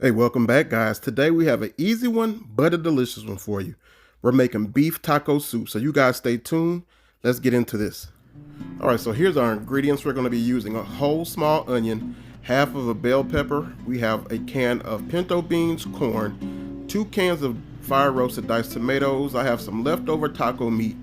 Hey, welcome back, guys. Today we have an easy one, but a delicious one for you. We're making beef taco soup, so you guys stay tuned. Let's get into this. All right, so here's our ingredients. We're going to be using a whole small onion, half of a bell pepper. We have a can of pinto beans, corn, 2 cans of fire roasted diced tomatoes. I have some leftover taco meat,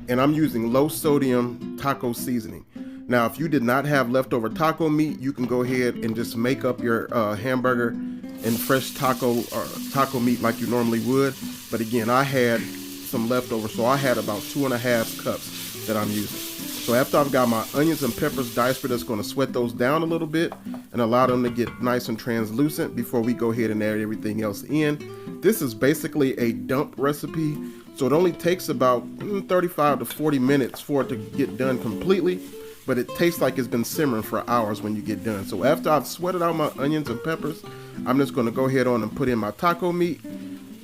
and I'm using low sodium taco seasoning. Now, if you did not have leftover taco meat, you can go ahead and just make up your hamburger and fresh taco meat like you normally would. But again, I had some leftover, so I had about 2.5 cups that I'm using. So after I've got my onions and peppers diced, we're just going to sweat those down a little bit and allow them to get nice and translucent before we go ahead and add everything else in. This is basically a dump recipe, so it only takes about 35 to 40 minutes for it to get done completely, but it tastes like it's been simmering for hours when you get done. So after I've sweated out my onions and peppers, I'm just going to go ahead on and put in my taco meat.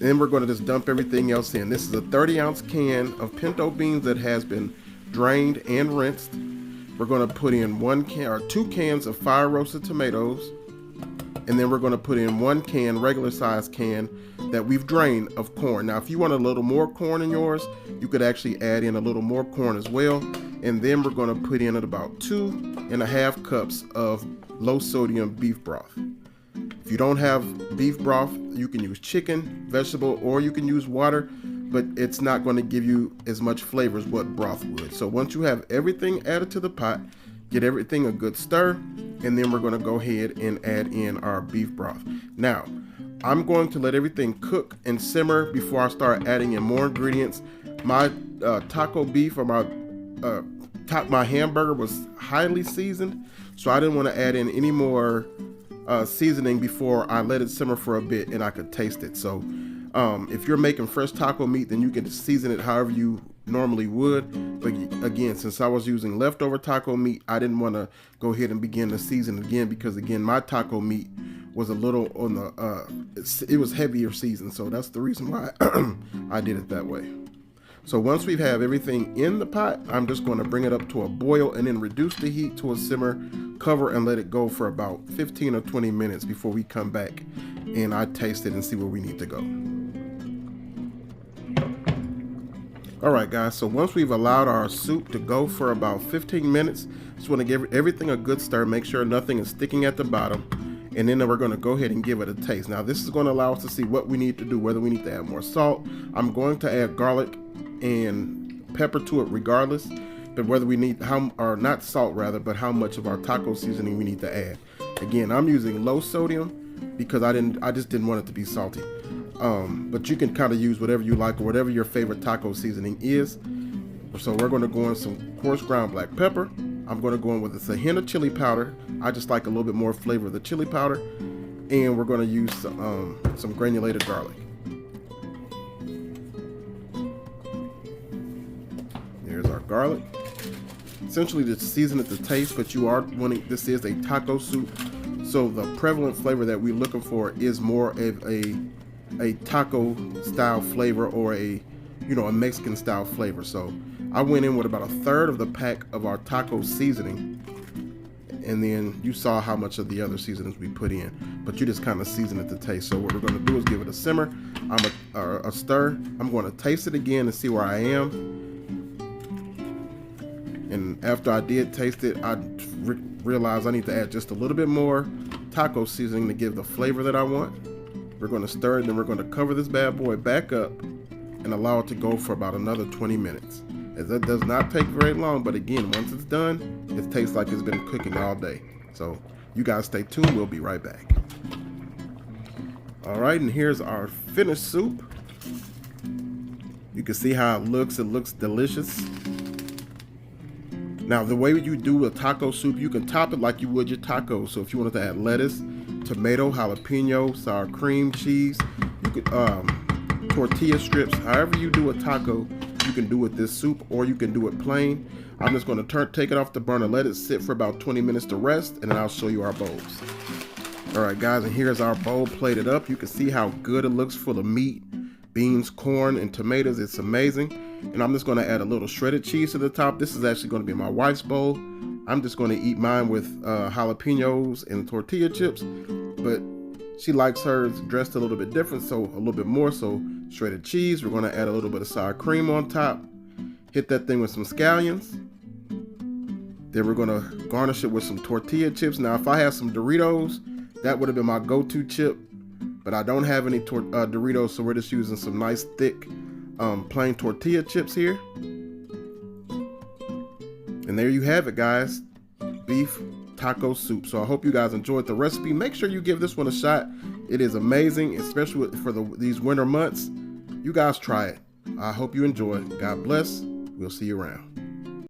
Then we're going to just dump everything else in. This is a 30-ounce can of pinto beans that has been drained and rinsed. We're going to put in 2 cans of fire roasted tomatoes, and then we're going to put in 1 can, regular size can, that we've drained of corn. Now, if you want a little more corn in yours, you could actually add in a little more corn as well. And then we're going to put in about 2.5 cups of low sodium beef broth. If you don't have beef broth, you can use chicken, vegetable, or you can use water, but it's not going to give you as much flavor as what broth would. So once you have everything added to the pot, get everything a good stir, and then we're going to go ahead and add in our beef broth. Now, I'm going to let everything cook and simmer before I start adding in more ingredients. My taco beef, or my hamburger, was highly seasoned, so I didn't want to add in any more seasoning before I let it simmer for a bit and I could taste it. So if you're making fresh taco meat, then you can season it however you normally would. But again, since I was using leftover taco meat, I didn't want to go ahead and begin to season again, because again, my taco meat was a little on the it was heavier seasoned, so that's the reason why I did it that way. So once we have everything in the pot, I'm just going to bring it up to a boil and then reduce the heat to a simmer, cover, and let it go for about 15 or 20 minutes before we come back and I taste it and see where we need to go. All right, guys, so once we've allowed our soup to go for about 15 minutes, just want to give everything a good stir, make sure nothing is sticking at the bottom, and then we're going to go ahead and give it a taste. Now, this is going to allow us to see what we need to do, whether we need to add more salt. I'm going to add garlic and pepper to it regardless, but whether we need not salt rather, but how much of our taco seasoning we need to add. Again, I'm using low sodium because I just didn't want it to be salty. But you can kind of use whatever you like or whatever your favorite taco seasoning is. So we're going to go in some coarse ground black pepper. I'm going to go in with a hint of chili powder. I just like a little bit more flavor of the chili powder. And we're going to use some granulated garlic. There's our garlic. Essentially to season it to taste, but you are wanting, this is a taco soup, so the prevalent flavor that we're looking for is more of a taco style flavor, or a Mexican style flavor. So I went in with about 1/3 of the pack of our taco seasoning, and then you saw how much of the other seasonings we put in, but you just kind of season it to taste. So what we're going to do is give it a simmer, a stir. I'm going to taste it again and see where I am. And after I did taste it, I realized I need to add just a little bit more taco seasoning to give the flavor that I want. We're going to stir it, and then we're going to cover this bad boy back up and allow it to go for about another 20 minutes. As that does not take very long, but again, once it's done, it tastes like it's been cooking all day. So you guys stay tuned, we'll be right back. All right, and here's our finished soup. You can see how it looks delicious. Now, the way you do a taco soup, you can top it like you would your tacos. So if you wanted to add lettuce, tomato, jalapeno, sour cream, cheese, you could tortilla strips, however you do a taco, you can do with this soup, or you can do it plain. I'm just going to take it off the burner, let it sit for about 20 minutes to rest, and then I'll show you our bowls. All right, guys, and here's our bowl plated up. You can see how good it looks, full of meat, beans, corn, and tomatoes. It's amazing. And I'm just going to add a little shredded cheese to the top. This is actually going to be my wife's bowl. I'm just going to eat mine with jalapenos and tortilla chips. But She likes hers dressed a little bit different, so a little bit more. So shredded cheese. We're going to add a little bit of sour cream on top. Hit that thing with some scallions. Then we're going to garnish it with some tortilla chips. Now, if I had some Doritos, that would have been my go-to chip. But I don't have any Doritos, so we're just using some nice thick plain tortilla chips here. And there you have it, guys. Beef taco soup. So I hope you guys enjoyed the recipe. Make sure you give this one a shot. It is amazing, especially for these winter months. You guys try it. I hope you enjoy. God bless. We'll see you around.